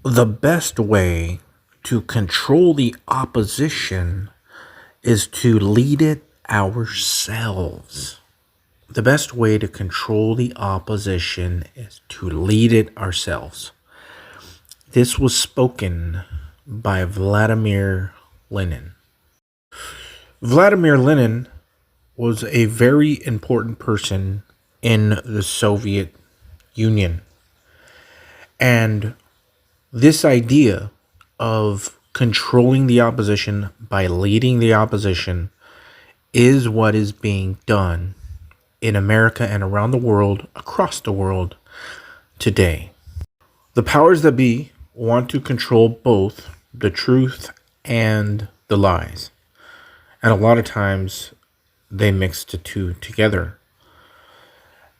The best way to control the opposition is to lead it ourselves. The best way to control the opposition is to lead it ourselves. This was spoken by Vladimir Lenin. Vladimir Lenin was a very important person in the Soviet Union. And this idea of controlling the opposition by leading the opposition is what is being done in America and around the world, across the world today. The powers that be want to control both the truth and the lies. And a lot of times they mix the two together.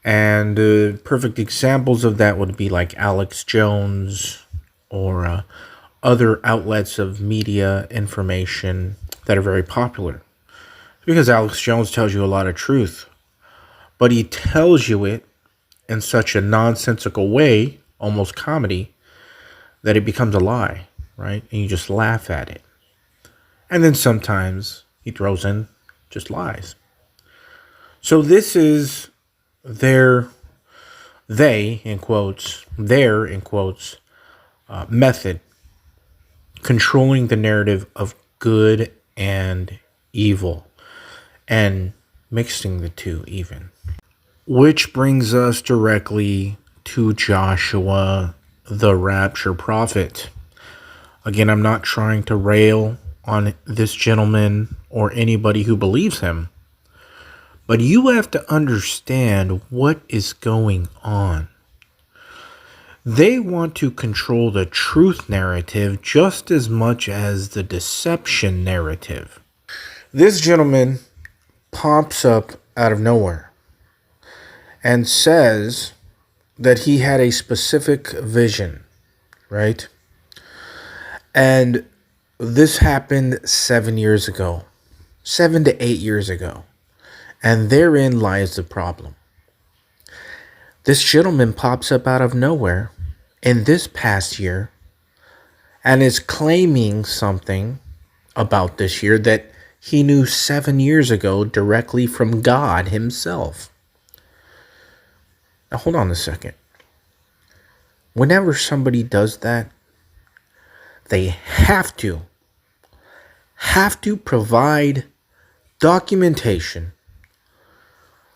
And perfect examples of that would be like Alex Jones or other outlets of media information that are very popular. Because Alex Jones tells you a lot of truth, but he tells you it in such a nonsensical way, almost comedy, that it becomes a lie, right? And you just laugh at it. And then sometimes he throws in just lies. So this is their method, controlling the narrative of good and evil, and mixing the two even. Which brings us directly to Joshua, the rapture prophet. Again, I'm not trying to rail on this gentleman or anybody who believes him, but you have to understand what is going on. They want to control the truth narrative just as much as the deception narrative. This gentleman pops up out of nowhere and says that he had a specific vision, right? And this happened 7 years ago, 7 to 8 years ago. And therein lies the problem. This gentleman pops up out of nowhere in this past year and is claiming something about this year that he knew 7 years ago directly from God himself. Now, hold on a second. Whenever somebody does that, they have to provide documentation,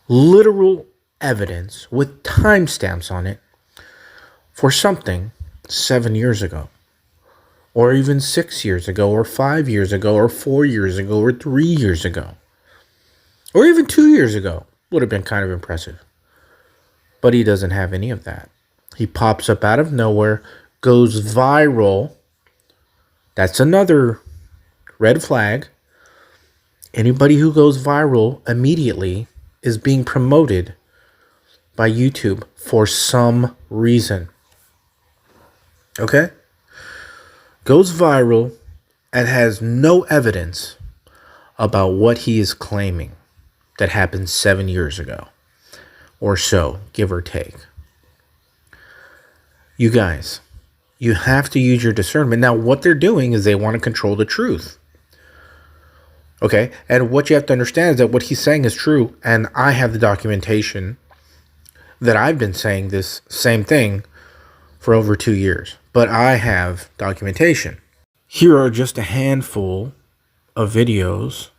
literal evidence with timestamps on it for something 7 years ago, or even 6 years ago, or 5 years ago, or 4 years ago, or 3 years ago, or even 2 years ago. Would have been kind of impressive. But he doesn't have any of that. He pops up out of nowhere, goes viral. That's another red flag. Anybody who goes viral immediately is being promoted by YouTube for some reason. Okay? Goes viral and has no evidence about what he is claiming that happened 7 years ago or so, give or take. You guys, you have to use your discernment. Now, what they're doing is they want to control the truth. Okay? And what you have to understand is that what he's saying is true, and I have the documentation that I've been saying this same thing for over 2 years. But I have documentation. Here are just a handful of videos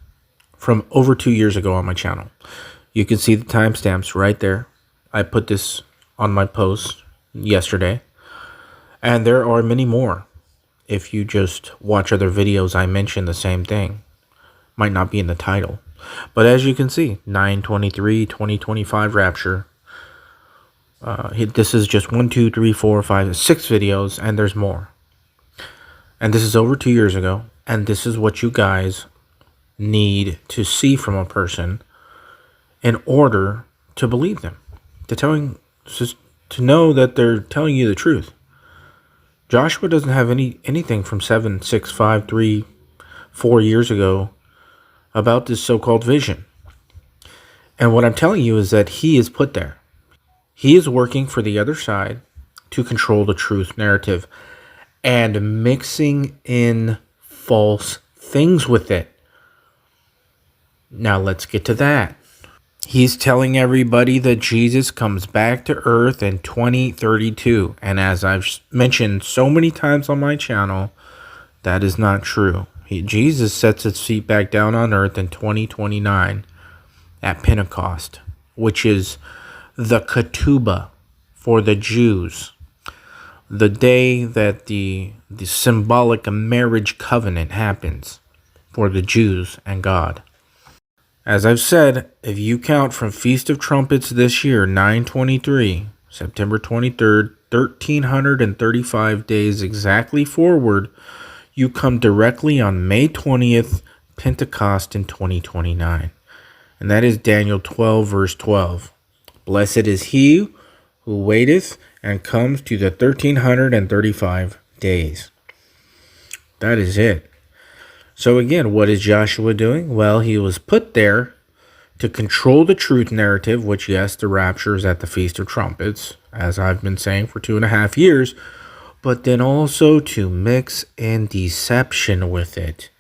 from over 2 years ago on my channel. You can see the timestamps right there. I put this on my post yesterday. And there are many more. If you just watch other videos, I mention the same thing. Might not be in the title. But as you can see, 9/23/2025 Rapture. This is just 1, 2, 3, 4, 5, 6 videos, and there's more. And this is over 2 years ago. And this is what you guys need to see from a person in order to believe them. To know that they're telling you the truth. Joshua doesn't have anything from 7, 6, 5, 3, 4 years ago about this so-called vision. And what I'm telling you is that he is put there. He is working for the other side to control the truth narrative. and mixing in false things with it. Now let's get to that. He's telling everybody that Jesus comes back to earth in 2032. And as I've mentioned so many times on my channel, that is not true. Jesus sets his feet back down on earth in 2029 at Pentecost, which is the ketubah for the Jews, the day that the symbolic marriage covenant happens for the Jews and God. As I've said, if you count from Feast of Trumpets this year, 9/23, September 23rd, 1335 days exactly forward, you come directly on May 20th, Pentecost in 2029. And that is Daniel 12, verse 12. Blessed is he who waiteth and comes to the 1335 days. That is it. So again, what is Joshua doing? Well, he was put there to control the truth narrative, which, yes, the rapture is at the Feast of Trumpets, as I've been saying for 2.5 years, but then also to mix in deception with it,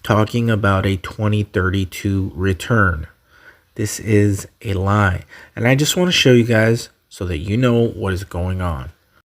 talking about a 2032 return. This is a lie. And I just want to show you guys so that you know what is going on.